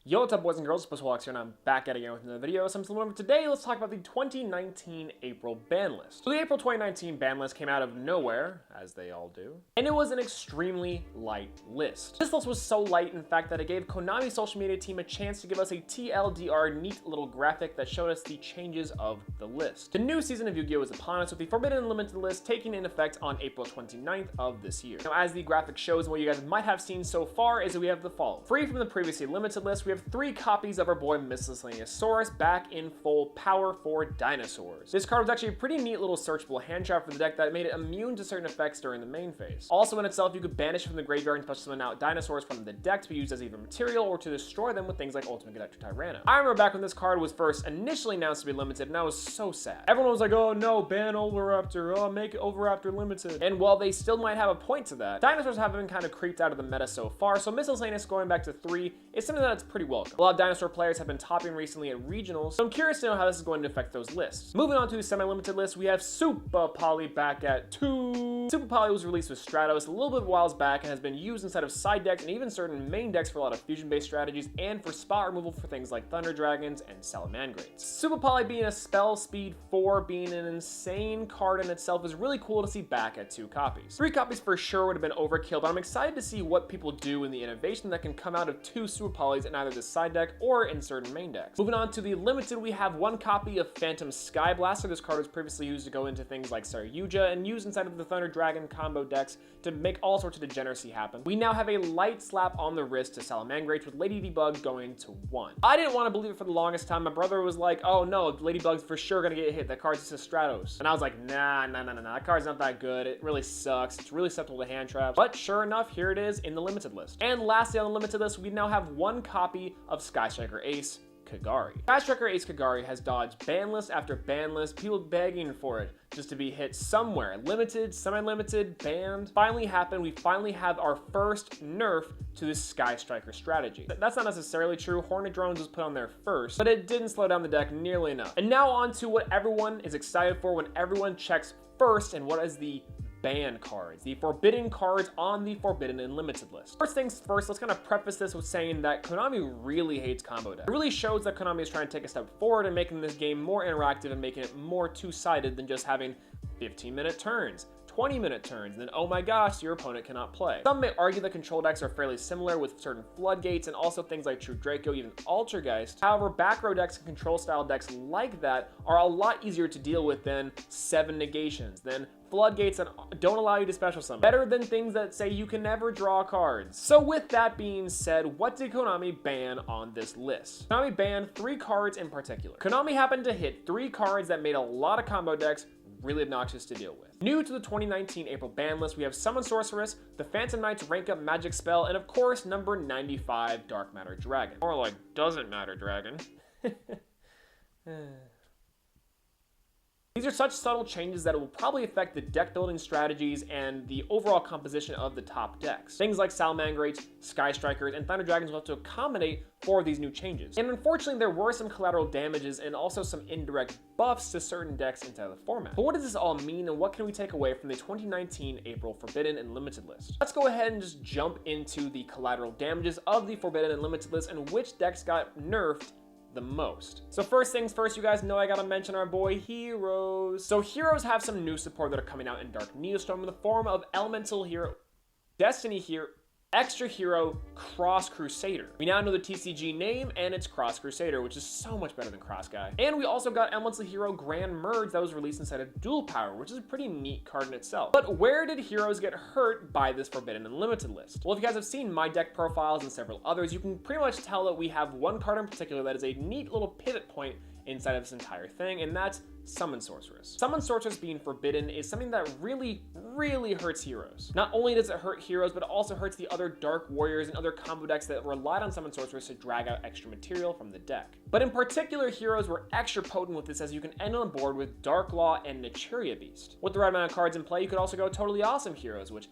Yo, what's up boys and girls, it's Swolelax here and I'm back at it again with another video. Today, let's talk about the 2019 April ban list. So the April 2019 ban list came out of nowhere, as they all do, and it was an extremely light list. This list was so light, in fact, that it gave Konami's social media team a chance to give us a TLDR neat little graphic that showed us the changes of the list. The new season of Yu-Gi-Oh! Is upon us with the Forbidden and Limited list taking in effect on April 29th of this year. Now, as the graphic shows, what you guys might have seen so far is that we have the following. Free from the previously limited list, we have 3 copies of our boy Miscellaneousaurus back in full power for dinosaurs. This card was actually a pretty neat little searchable hand trap for the deck that made it immune to certain effects during the main phase. Also in itself, you could banish from the graveyard and special summon out dinosaurs from the deck to be used as either material or to destroy them with things like Ultimate Electric Tyranno. I remember back when this card was first initially announced to be limited, and I was so sad. Everyone was like, oh no, ban Overraptor, oh make Overraptor limited. And while they still might have a point to that, dinosaurs have been kind of creeped out of the meta so far, so Miscellaneous going back to 3 is something that's pretty welcome. A lot of dinosaur players have been topping recently at regionals, so I'm curious to know how this is going to affect those lists. Moving on to the semi-limited list, we have Super Poly back at 2. Super Poly was released with Stratos a little bit whiles back and has been used inside of side decks and even certain main decks for a lot of fusion-based strategies and for spot removal for things like Thunder Dragons and Salamandrates. Super Poly being a spell speed 4, being an insane card in itself, is really cool to see back at 2 copies. 3 copies for sure would have been overkill, but I'm excited to see what people do in the innovation that can come out of 2 Super Polys in either the side deck or in certain main decks. Moving on to the limited, we have 1 copy of Phantom Sky Blaster. This card was previously used to go into things like Saryuja and used inside of the Thunder Dragon combo decks to make all sorts of degeneracy happen. We now have a light slap on the wrist to Salamandrates with Lady Debug going to 1. I didn't want to believe it for the longest time. My brother was like, oh no, Lady Bug's for sure gonna get hit. That card's just a Stratos. And I was like, nah, that card's not that good. It really sucks. It's really susceptible to hand traps. But sure enough, here it is in the limited list. And lastly on the limited list, we now have 1 copy of Sky Striker Ace Kagari. Sky Striker Ace Kagari has dodged ban list after ban list, people begging for it just to be hit somewhere. Limited, semi-limited, banned. Finally happened. We finally have our first nerf to this Sky Striker strategy. That's not necessarily true. Hornet Drones was put on there first, but it didn't slow down the deck nearly enough. And now on to what everyone is excited for when everyone checks first, and what is the ban cards, the forbidden cards on the Forbidden and Limited list. First things first, let's kind of preface this with saying that Konami really hates combo decks. It really shows that Konami is trying to take a step forward and making this game more interactive and making it more two-sided than just having 15-minute turns, 20-minute turns, and then oh my gosh, your opponent cannot play. Some may argue that control decks are fairly similar with certain floodgates and also things like True Draco, even Altergeist. However, back row decks and control style decks like that are a lot easier to deal with than 7 negations, than floodgates that don't allow you to special summon. Better than things that say you can never draw cards. So with that being said, what did Konami ban on this list? Konami banned 3 cards in particular. Konami happened to hit 3 cards that made a lot of combo decks really obnoxious to deal with. New to the 2019 April ban list, we have Summon Sorceress, the Phantom Knight's rank up magic spell, and of course number 95 Dark Matter Dragon. Or like Doesn't Matter Dragon. These are such subtle changes that it will probably affect the deck building strategies and the overall composition of the top decks. Things like Salamandrates, Sky Strikers, and Thunder Dragons will have to accommodate for these new changes. And unfortunately, there were some collateral damages and also some indirect buffs to certain decks inside the format. But what does this all mean, and what can we take away from the 2019 April Forbidden and Limited list? Let's go ahead and just jump into the collateral damages of the Forbidden and Limited list and which decks got nerfed the most. So first things first, you guys know I gotta mention our boy Heroes. So Heroes have some new support that are coming out in Dark Neostorm in the form of Elemental Hero, Destiny Hero, Extra Hero, Cross Crusader. We now know the TCG name, and it's Cross Crusader, which is so much better than Cross Guy. And we also got Elemental Hero Grand Merge that was released inside of Dual Power, which is a pretty neat card in itself. But where did Heroes get hurt by this Forbidden and Limited list? Well, if you guys have seen my deck profiles and several others, you can pretty much tell that we have 1 card in particular that is a neat little pivot point inside of this entire thing, and that's Summon Sorceress. Summon Sorceress being forbidden is something that really hurts Heroes. Not only does it hurt Heroes, but it also hurts the other Dark Warriors and other combo decks that relied on Summon Sorceress to drag out extra material from the deck. But in particular, Heroes were extra potent with this, as you can end on board with Dark Law and Naturia Beast. With the right amount of cards in play, you could also go Totally Awesome Heroes, which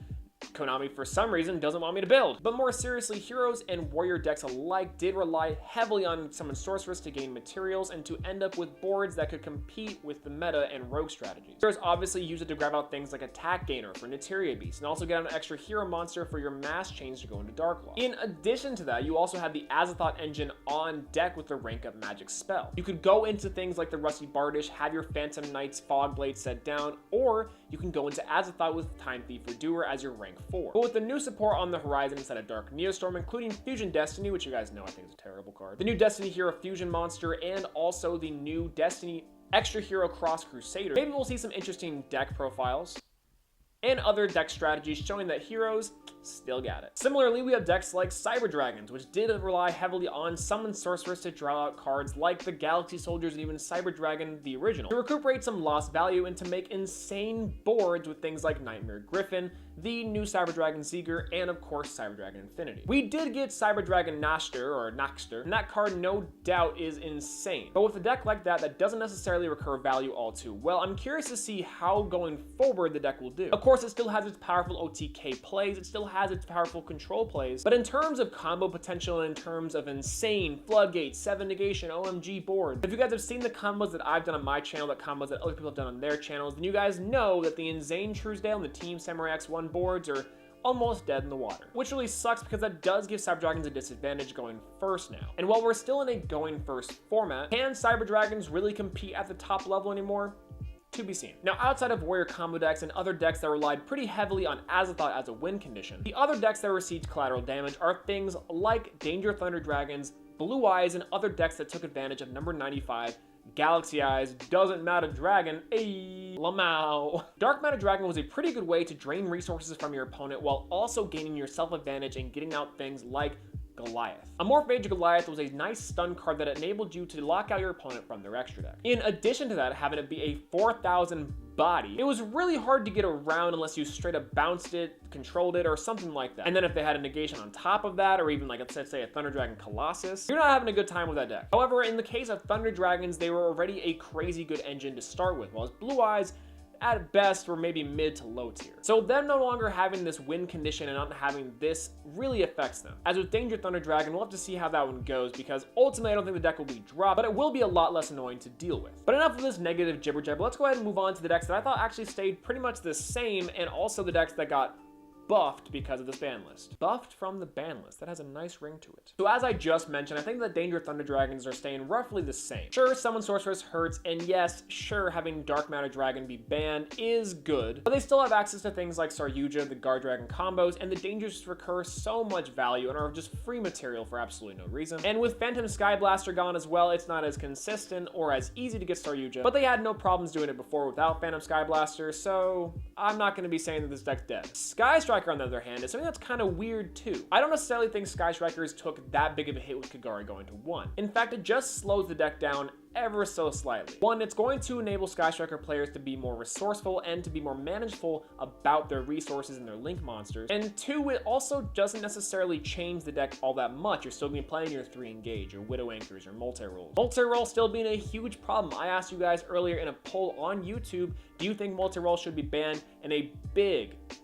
Konami, for some reason, doesn't want me to build. But more seriously, Heroes and Warrior decks alike did rely heavily on Summon Sorceress to gain materials and to end up with boards that could compete with the meta and rogue strategies. Heroes obviously use it to grab out things like Attack Gainer for Neteria Beast, and also get an extra hero monster for your mass chains to go into Dark Law. In addition to that, you also had the Azathoth engine on deck with the rank up magic spell. You could go into things like the Rusty Bardish, have your Phantom Knight's Fog Blade set down, or you can go into Azathoth with Time Thief Redoer as your rank 4. But with the new support on the horizon instead of Dark Neostorm, including Fusion Destiny, which you guys know I think is a terrible card, the new Destiny Hero Fusion monster, and also the new Destiny Extra Hero Cross Crusader, maybe we'll see some interesting deck profiles and other deck strategies showing that Heroes still got it. Similarly, we have decks like Cyber Dragons, which did rely heavily on Summon Sorceress to draw out cards like the Galaxy Soldiers and even Cyber Dragon, the original, to recuperate some lost value and to make insane boards with things like Nightmare Griffin, the new Cyber Dragon Seeger, and of course Cyber Dragon Infinity. We did get Cyber Dragon Naxter, and that card no doubt is insane. But with a deck like that doesn't necessarily recur value all too well, I'm curious to see how going forward the deck will do. Of course, it still has its powerful OTK plays, it still has its powerful control plays, but in terms of combo potential and in terms of insane Floodgate, 7 Negation, OMG board, if you guys have seen the combos that I've done on my channel, the combos that other people have done on their channels, then you guys know that the Insane Truesdale and the Team Samurai X1 boards are almost dead in the water, which really sucks because that does give Cyber Dragons a disadvantage going first now. And while we're still in a going first format, can Cyber Dragons really compete at the top level anymore? To be seen. Now, outside of Warrior combo decks and other decks that relied pretty heavily on Azathoth as a win condition, the other decks that received collateral damage are things like Danger Thunder Dragons, Blue Eyes, and other decks that took advantage of number 95, Galaxy Eyes, Doesn't Matter Dragon, ayy, Lamau. Dark Matter Dragon was a pretty good way to drain resources from your opponent while also gaining yourself advantage and getting out things like Goliath. Amorph Age Goliath was a nice stun card that enabled you to lock out your opponent from their extra deck. In addition to that, having it be a 4,000 body, it was really hard to get around unless you straight up bounced it, controlled it, or something like that. And then if they had a negation on top of that, or even like let's say a Thunder Dragon Colossus, you're not having a good time with that deck. However, in the case of Thunder Dragons, they were already a crazy good engine to start with, while Blue Eyes at best were maybe mid to low tier. So them no longer having this win condition and not having this really affects them. As with Danger Thunder Dragon, we'll have to see how that one goes because ultimately I don't think the deck will be dropped, but it will be a lot less annoying to deal with. But enough of this negative jibber jabber. Let's go ahead and move on to the decks that I thought actually stayed pretty much the same, and also the decks that got buffed because of this ban list. Buffed from the ban list. That has a nice ring to it. So as I just mentioned, I think that Danger Thunder Dragons are staying roughly the same. Sure, Summon Sorceress hurts, and yes, sure, having Dark Matter Dragon be banned is good, but they still have access to things like Saryuja, the Guard Dragon combos, and the Dangers recur so much value and are just free material for absolutely no reason. And with Phantom Sky Blaster gone as well, it's not as consistent or as easy to get Saryuja, but they had no problems doing it before without Phantom Sky Blaster, so I'm not going to be saying that this deck's dead. Sky Striker, on the other hand, is something that's kind of weird too. I don't necessarily think Sky Strikers took that big of a hit with Kagari going to 1. In fact, it just slows the deck down ever so slightly. 1, it's going to enable Sky Striker players to be more resourceful and to be more manageful about their resources and their link monsters. And 2, it also doesn't necessarily change the deck all that much. You're still going to be playing your 3 Engage, your Widow Anchors, your Multi-Rolls. Multi-Roll still being a huge problem. I asked you guys earlier in a poll on YouTube, do you think Multi-Roll should be banned? And a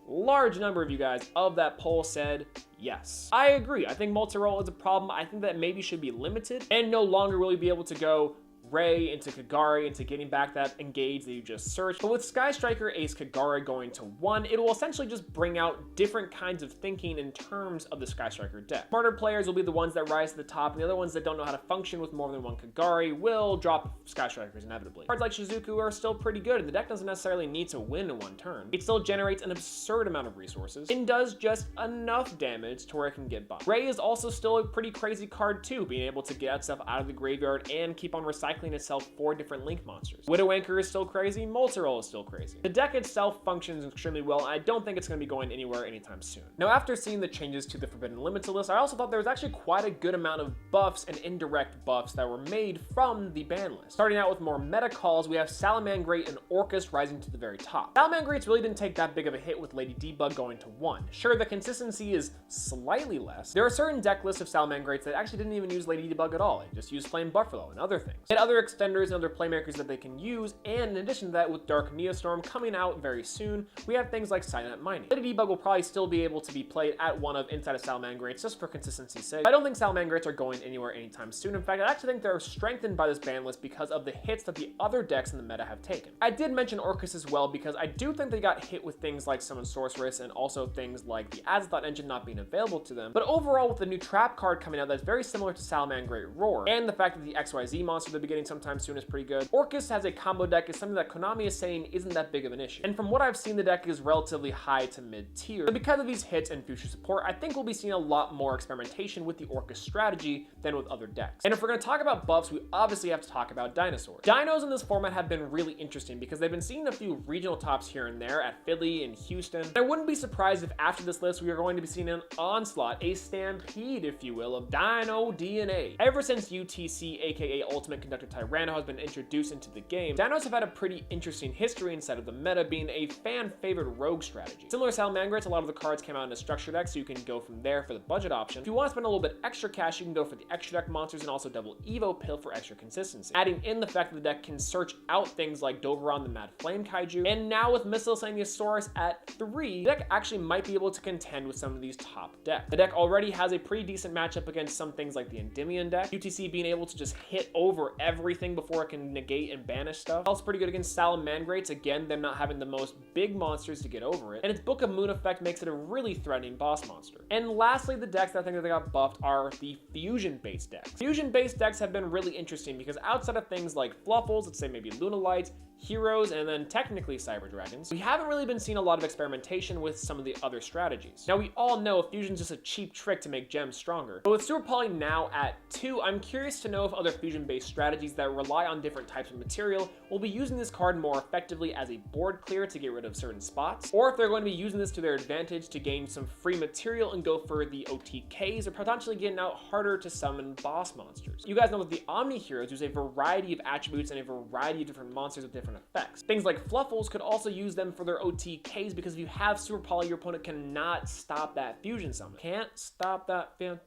large number of you guys of that poll said yes. I agree. I think Multi-Roll is a problem. I think that maybe should be limited and no longer really be able to go Ray into Kagari into getting back that Engage that you just searched. But with Sky Striker Ace Kagari going to 1, it will essentially just bring out different kinds of thinking in terms of the Sky Striker deck. Smarter players will be the ones that rise to the top, and the other ones that don't know how to function with more than one Kagari will drop Sky Strikers inevitably. Cards like Shizuku are still pretty good, and the deck doesn't necessarily need to win in one turn. It still generates an absurd amount of resources and does just enough damage to where it can get buffed. Ray is also still a pretty crazy card too, being able to get stuff out of the graveyard and keep on recycling itself 4 different link monsters. Widow Anchor is still crazy, Multi-Roll is still crazy. The deck itself functions extremely well, and I don't think it's going to be going anywhere anytime soon. Now, after seeing the changes to the Forbidden Limited list, I also thought there was actually quite a good amount of buffs and indirect buffs that were made from the ban list. Starting out with more meta calls, we have Salamangreat and Orcus rising to the very top. Salamangreats really didn't take that big of a hit with Lady Debug going to 1. Sure, the consistency is slightly less. There are certain deck lists of Salamangreats that actually didn't even use Lady Debug at all. They just used Flame Buffalo and other things. Yet other other extenders and other playmakers that they can use, and in addition to that, with Dark Neostorm coming out very soon, we have things like Silent Mining. Lady Debug will probably still be able to be played at one of inside of Salamangreats just for consistency's sake. I don't think Salamangreats are going anywhere anytime soon. In fact, I actually think they're strengthened by this ban list because of the hits that the other decks in the meta have taken. I did mention Orcus as well because I do think they got hit with things like Summon Sorceress and also things like the Azathoth engine not being available to them. But overall, with the new trap card coming out that's very similar to Salamangreat Roar, and the fact that the XYZ monster they'll be getting sometime soon is pretty good, Orcus as a combo deck is something that Konami is saying isn't that big of an issue. And from what I've seen, the deck is relatively high to mid tier. So because of these hits and future support, I think we'll be seeing a lot more experimentation with the Orcus strategy than with other decks. And if we're going to talk about buffs, we obviously have to talk about dinosaurs. Dinos in this format have been really interesting because they've been seeing a few regional tops here and there at Philly and Houston. And I wouldn't be surprised if after this list, we are going to be seeing an onslaught, a stampede, if you will, of Dino DNA. Ever since UTC, aka Ultimate Conductor Tyranno, has been introduced into the game, Dinos have had a pretty interesting history inside of the meta, being a fan-favorite rogue strategy. Similar to Salamangreats, a lot of the cards came out in a structure deck, so you can go from there for the budget option. If you want to spend a little bit extra cash, you can go for the extra deck monsters and also double Evo Pill for extra consistency. Adding in the fact that the deck can search out things like Doveron the Mad Flame Kaiju, and now with Miscellaneousaurus at 3, the deck actually might be able to contend with some of these top decks. The deck already has a pretty decent matchup against some things like the Endymion deck, UTC being able to just hit over everything before it can negate and banish stuff. Also pretty good against Salamangreats, again, them not having the most big monsters to get over it, and its Book of Moon effect makes it a really threatening boss monster. And lastly, the decks that I think that they got buffed are the fusion-based decks. Fusion-based decks have been really interesting because outside of things like Fluffles, let's say maybe Lunalights, Heroes, and then technically Cyber Dragons, we haven't really been seeing a lot of experimentation with some of the other strategies. Now, we all know fusion's just a cheap trick to make gems stronger, but with Super Poly now at 2, I'm curious to know if other fusion-based strategies that rely on different types of material will be using this card more effectively as a board clear to get rid of certain spots, or if they're going to be using this to their advantage to gain some free material and go for the OTKs, or potentially getting out harder to summon boss monsters. You guys know that the Omni Heroes use a variety of attributes and a variety of different monsters with different effects. Things like Fluffles could also use them for their OTKs because if you have Super Poly, your opponent cannot stop that fusion summon. Can't stop that hey.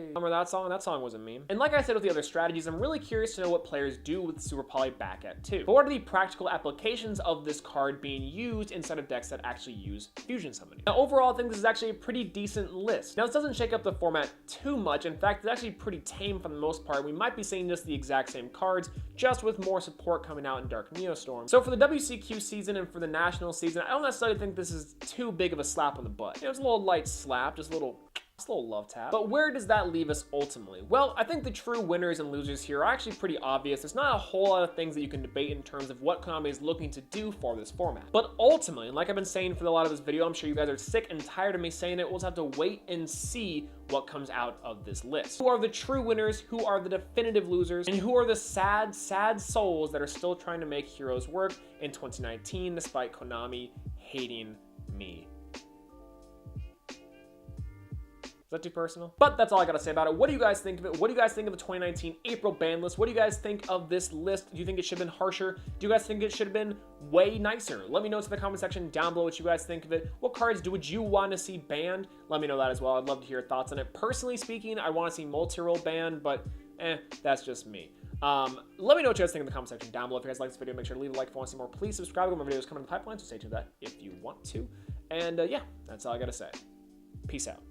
Remember that song? That song was a meme. And like I said with the other strategies, I'm really curious to know what players do with Super Poly back at 2. But what are the practical applications of this card being used inside of decks that actually use fusion summoning? Now overall, I think this is actually a pretty decent list. Now this doesn't shake up the format too much. In fact, it's actually pretty tame for the most part. We might be seeing just the exact same cards, just with more support coming out in Dark Neostorm. So for the WCQ season and for the national season, I don't necessarily think this is too big of a slap on the butt. You know, it's a little light slap, just a little love tap. But where does that leave us ultimately? Well, I think the true winners and losers here are actually pretty obvious. There's not a whole lot of things that you can debate in terms of what Konami is looking to do for this format. But ultimately, and like I've been saying for a lot of this video, I'm sure you guys are sick and tired of me saying it, we'll just have to wait and see what comes out of this list. Who are the true winners? Who are the definitive losers? And who are the sad, sad souls that are still trying to make Heroes work in 2019 despite Konami hating me? Is that too personal? But that's all I gotta say about it. What do you guys think of it? What do you guys think of the 2019 April ban list? What do you guys think of this list? Do you think it should have been harsher? Do you guys think it should have been way nicer? Let me know in the comment section down below what you guys think of it. What cards would you want to see banned? Let me know that as well. I'd love to hear your thoughts on it. Personally speaking, I want to see multi-role banned, but that's just me. Let me know what you guys think in the comment section down below. If you guys like this video, make sure to leave a like. If you want to see more, please subscribe. More videos coming in the pipeline, so stay tuned to that if you want to. And yeah, that's all I gotta say. Peace out.